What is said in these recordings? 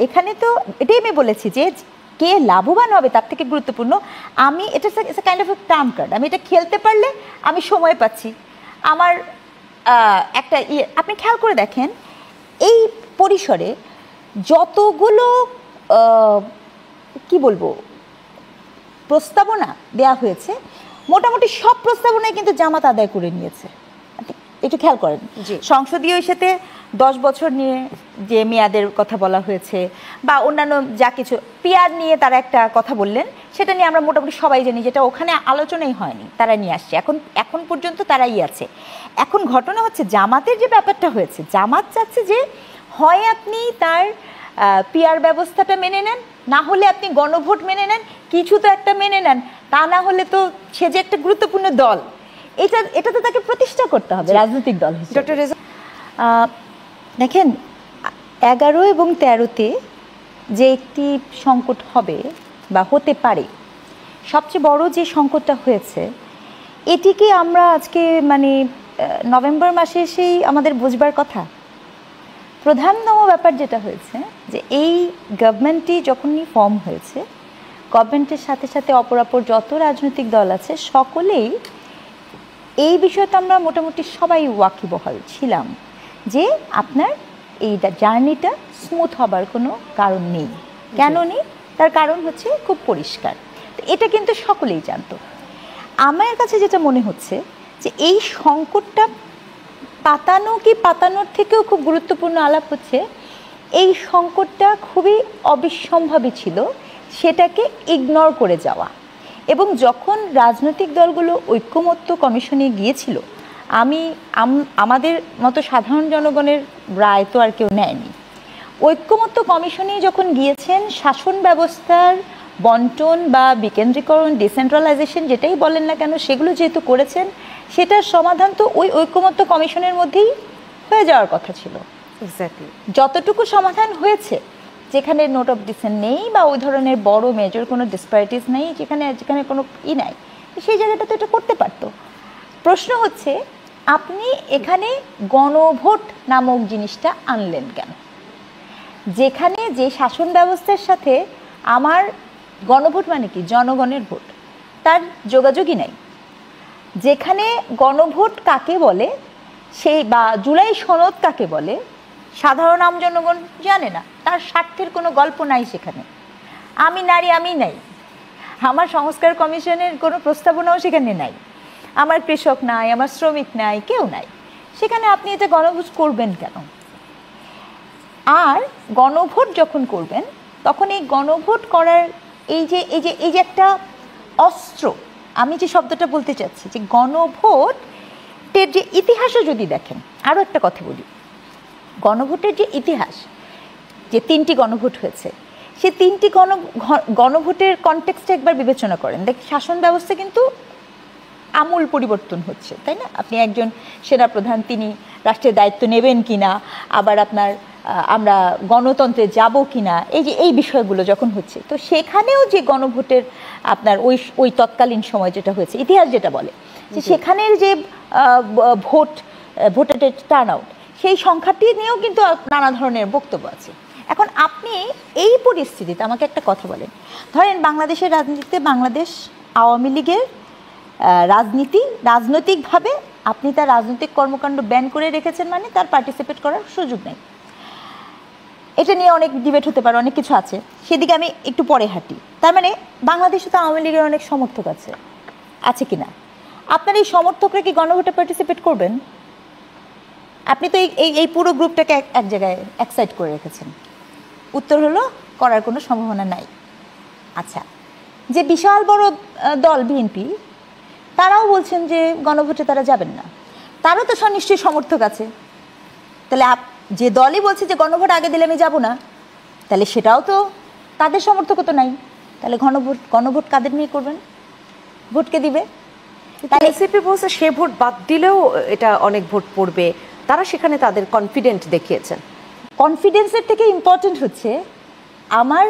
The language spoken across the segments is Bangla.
এখানে তো এটাই আমি বলেছি যে কে লাভবান হবে তার থেকে গুরুত্বপূর্ণ আমি এটা কাইন্ড অফ টার্ম কার্ড, আমি এটা খেলতে পারলে আমি সময় পাচ্ছি। আমার একটা আপনি খেয়াল করে দেখেন এই পরিসরে যতগুলো কি বলবো প্রস্তাবনা দেয়া হয়েছে, মোটামুটি সব প্রস্তাবনায় কিন্তু জামাত আদায় করে নিয়েছে। একটু খেয়াল করেন, সংসদীয় ইস্যুতে 10 বছর নিয়ে যে মেয়াদের কথা বলা হয়েছে বা অন্যান্য যা কিছু পিয়ার নিয়ে তারা একটা কথা বললেন, সেটা নিয়ে আমরা মোটামুটি সবাই জানি যেটা ওখানে আলোচনাই হয়নি, তারা নিয়ে আসছে। এখন পর্যন্ত তারাই আছে। এখন ঘটনা হচ্ছে জামাতের যে ব্যাপারটা হয়েছে, জামাত চাচ্ছে যে হয় আপনি তার পিয়ার ব্যবস্থাটা মেনে নেন, না হলে আপনি গণভোট মেনে নেন, কিছু তো একটা মেনে নেন, তা না হলে তো সে যে একটা গুরুত্বপূর্ণ দল, এটা তো তাকে প্রতিষ্ঠা করতে হবে রাজনৈতিক দল হিসেবে। ডক্টর রেজা, দেখেন 11 এবং 13-তে যে একটি সংকট হবে বা হতে পারে, সবচেয়ে বড় যে সংকটটা হয়েছে এটিকে আমরা আজকে মানে নভেম্বর মাসে এসেই আমাদের বুঝবার কথা। প্রধানতম ব্যাপার যেটা হয়েছে যে এই গভর্নমেন্টটি যখনই ফর্ম হয়েছে, গভর্নমেন্টের সাথে সাথে অপরাপর যত রাজনৈতিক দল আছে সকলেই এই বিষয়টা আমরা মোটামুটি সবাই ওয়াকিবহাল ছিলাম যে আপনার এই জার্নিটা স্মুথ হবার কোনো কারণ নেই। কেন নেই? তার কারণ হচ্ছে খুব পরিষ্কার, এটা কিন্তু সকলেই জানতো। আমার কাছে যেটা মনে হচ্ছে যে এই সংকটটা পাতানোর থেকেও খুব গুরুত্বপূর্ণ আলাপ হচ্ছে এই সংকটটা খুবই অবিসম্ভাবী ছিল, সেটাকে ইগনোর করে যাওয়া। এবং যখন রাজনৈতিক দলগুলো ঐক্যমত্য কমিশনে গিয়েছিল, আমাদের মতো সাধারণ জনগণের রায় তো আর কেউ নেয়নি, ঐক্যমত্য কমিশনে যখন গিয়েছেন শাসন ব্যবস্থার বন্টন বা বিকেন্দ্রীকরণ, ডিসেন্ট্রালাইজেশন যেটাই বলেন না কেন, সেগুলো যেহেতু করেছেন, সেটার সমাধান তো ওই ঐক্যমত্য কমিশনের মধ্যেই হয়ে যাওয়ার কথা ছিল। এক্স্যাক্টলি যতটুকু সমাধান হয়েছে, যেখানে নোট অফ ডিসেন্ট নেই বা ওই ধরনের বড় মেজর কোনো ডিসপ্যারিটিস নেই, যেখানে কোনো নাই, সেই জায়গাটা তো এটা করতে পারতো। প্রশ্ন হচ্ছে আপনি এখানে গণভোট নামক জিনিসটা আনলেন কেন? যেখানে যে শাসন ব্যবস্থার সাথে আমার গণভোট মানে কি জনগণের ভোট, তার যোগাযোগই নাই। যেখানে গণভোট কাকে বলে সেই বা জুলাই সনদ কাকে বলে সাধারণ আম জনগণ জানে না, তার স্বার্থের কোনো গল্প নাই সেখানে। আমি নারী, আমি নাই, আমার সংস্কার কমিশনের কোনো প্রস্তাবনাও সেখানে নাই, আমার কৃষক নাই, আমার শ্রমিক নাই, কেউ নাই সেখানে। আপনি এটা গণভোট করবেন কেন? আর গণভোট যখন করবেন তখন এই গণভোট করার এই যে একটা অস্ত্র, আমি যে শব্দটা বলতে চাচ্ছি যে গণভোটের যে ইতিহাসও যদি দেখেন, আরও একটা কথা বলি, গণভোটের যে ইতিহাস, যে 3টি গণভোট হয়েছে, সেই 3টি গণভোটের কনটেক্সটে একবার বিবেচনা করেন, দেখ শাসন ব্যবস্থা কিন্তু আমূল পরিবর্তন হচ্ছে, তাই না? আপনি একজন সেনাপ্রধান, তিনি রাষ্ট্রের দায়িত্ব নেবেন কিনা, আবার আমরা গণতন্ত্রে যাব কিনা, এই বিষয়গুলো যখন হচ্ছে, তো সেখানেও যে গণভোটের ওই তৎকালীন সময় যেটা হয়েছে, ইতিহাস যেটা বলে যে সেখানের যে ভোটারের টার্ন আউট, সেই সংখ্যাটি নিয়েও কিন্তু নানা ধরনের বক্তব্য আছে। এখন আপনি এই পরিস্থিতিতে আমাকে একটা কথা বলেন, ধরেন বাংলাদেশের রাজনীতিতে বাংলাদেশ আওয়ামী লীগের রাজনৈতিকভাবে আপনি তার রাজনৈতিক কর্মকাণ্ড ব্যান করে রেখেছেন, মানে তার পার্টিসিপেট করার সুযোগ নেই। এটা নিয়ে অনেক ডিবেট হতে পারে, অনেক কিছু আছে, সেদিকে আমি একটু পরে হাঁটি। তার মানে বাংলাদেশে তো আওয়ামী লীগের অনেক সমর্থক আছে কিনা? আপনার এই সমর্থকরা কি গণভোটে পার্টিসিপেট করবেন? আপনি তো এই পুরো গ্রুপটাকে এক জায়গায় এক সাইড করে রেখেছেন। উত্তর হলো করার কোনো সম্ভাবনা নাই। আচ্ছা, যে বিশাল বড় দল বিএনপি, তারাও বলছেন যে গণভোটে তারা যাবেন না, তারও তো নিশ্চয়ই সমর্থক আছে। তাহলে যে দলই বলছে যে গণভোট আগে দিলে আমি যাব না, তাহলে সেটাও তো তাদের সমর্থকও তো নাই। তাহলে গণভোট কাদের নিয়ে করবেন? ভোটকে দিবে। তাই এনসিপি বলছে সে ভোট বাদ দিলেও এটা অনেক ভোট পড়বে, তারা সেখানে তাদের কনফিডেন্ট দেখিয়েছেন। কনফিডেন্সের থেকে ইম্পর্টেন্ট হচ্ছে আমার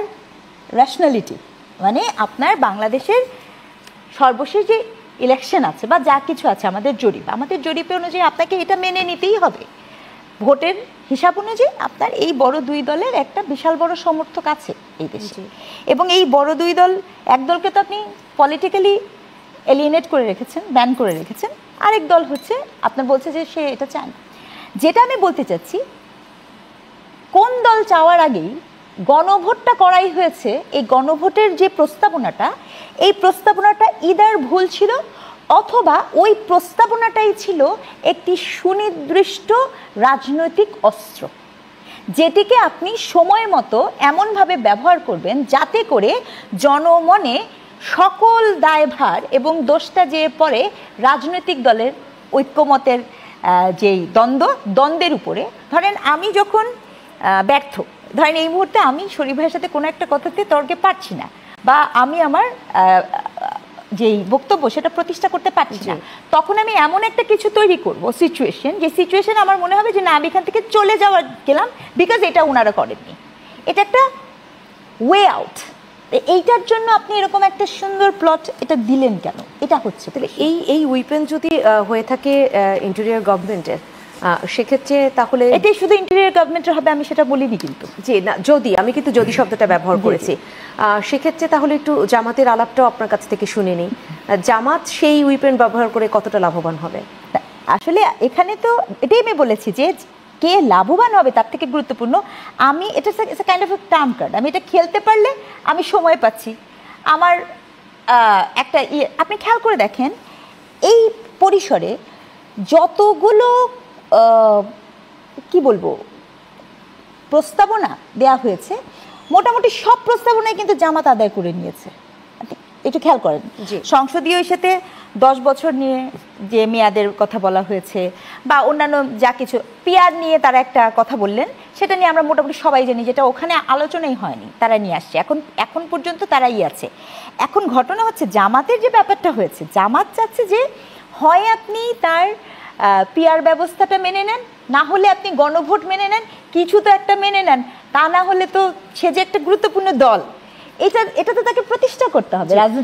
র্যাশনালিটি, মানে আপনার বাংলাদেশের সর্বশেষ যে ইলেকশন আছে বা যা কিছু আছে, আমাদের জরিপ অনুযায়ী আপনাকে এটা মেনে নিতেই হবে। ভোটের হিসাব অনুযায়ী আপনার এই বড় দুই দলের একটা বিশাল বড় সমর্থক আছে এই দেশে, এবং এই বড় দুই দল, এক দলকে তো আপনি পলিটিক্যালি এলিয়েনেট করে রেখেছেন, ব্যান করে রেখেছেন, আরেক দল হচ্ছে আপনার বলছে যে সে এটা চান। যেটা আমি বলতে চাচ্ছি, কোন দল চাওয়ার আগেই গণভোটটা করাই হয়েছে, এই গণভোটের যে প্রস্তাবনাটা, এই প্রস্তাবনাটা ইদার ভুল ছিল, অথবা ওই প্রস্তাবনাটাই ছিল একটি সুনির্দিষ্ট রাজনৈতিক অস্ত্র, যেটিকে আপনি সময় মতো এমনভাবে ব্যবহার করবেন যাতে করে জনমনে সকল দায়ভার এবং দোষটা যে পড়ে রাজনৈতিক দলের ঐক্যমতের যেই দ্বন্দ্বের উপরে। ধরেন আমি যখন ব্যর্থ, ধরেন এই মুহূর্তে আমি শরীফ ভাইয়ের সাথে কোনো একটা কথাতে তর্কে পারছি না, বা আমি আমার যেই বক্তব্য সেটা প্রতিষ্ঠা করতে পারছি না, তখন আমি এমন একটা কিছু তৈরি করব সিচুয়েশন, যে সিচুয়েশন আমার মনে হবে যে না, আমি এখান থেকে চলে যাওয়া গেলাম, বিকজ এটা ওনারা করেননি, এটা একটা ওয়ে আউট। এইটার জন্য আপনি এরকম একটা সুন্দর প্লট এটা দিলেন কেন? এটা হচ্ছে তাহলে এই উইপেন যদি হয়ে থাকে ইন্টেরিয়র গভর্নমেন্টের, সেক্ষেত্রে তাহলে এটাই শুধু ইন্টেরিয়র গভর্নমেন্টের হবে আমি সেটা বলিনি কিন্তু, যে না, যদি আমি কিন্তু যদি শব্দটা ব্যবহার করেছি, সেক্ষেত্রে তাহলে একটু জামাতের আলাপটাও আপনার কাছ থেকে শুনে নিই। জামাত সেই উইপেন ব্যবহার করে কতটা লাভবান হবে? আসলে এখানে তো এটাই আমি বলেছি যে কে লাভবান হবে তার থেকে গুরুত্বপূর্ণ, আমি এটা কাইন্ড অফ টার্ম কার্ড, আমি এটা খেলতে পারলে আমি সময় পাচ্ছি। আমার একটা আপনি খেয়াল করে দেখেন, এই পরিসরে যতগুলো কি বলবো প্রস্তাবনা দেয়া হয়েছে, মোটামুটি সব প্রস্তাবনাই কিন্তু জামাত আদায় করে নিয়েছে। একটু খেয়াল করেন, সংসদীয় ইস্যুতে 10 বছর নিয়ে যে মেয়াদের কথা বলা হয়েছে, বা অন্যান্য যা কিছু পিয়ার নিয়ে তারা একটা কথা বললেন, সেটা নিয়ে আমরা মোটামুটি সবাই জানি, যেটা ওখানে আলোচনাই হয়নি, তারা নিয়ে আসছে, এখন পর্যন্ত তারাই আছে। এখন ঘটনা হচ্ছে জামাতের যে ব্যাপারটা হয়েছে, জামাত চাচ্ছে যে হয় আপনি তার পিয়ার ব্যবস্থাটা মেনে নেন, না হলে আপনি গণভোট মেনে নেন, কিছু তো একটা মেনে নেন, তা না হলে তো সে যে একটা গুরুত্বপূর্ণ দল, এটা তো তাকে প্রতিষ্ঠা করতে হবে রাজনীতি।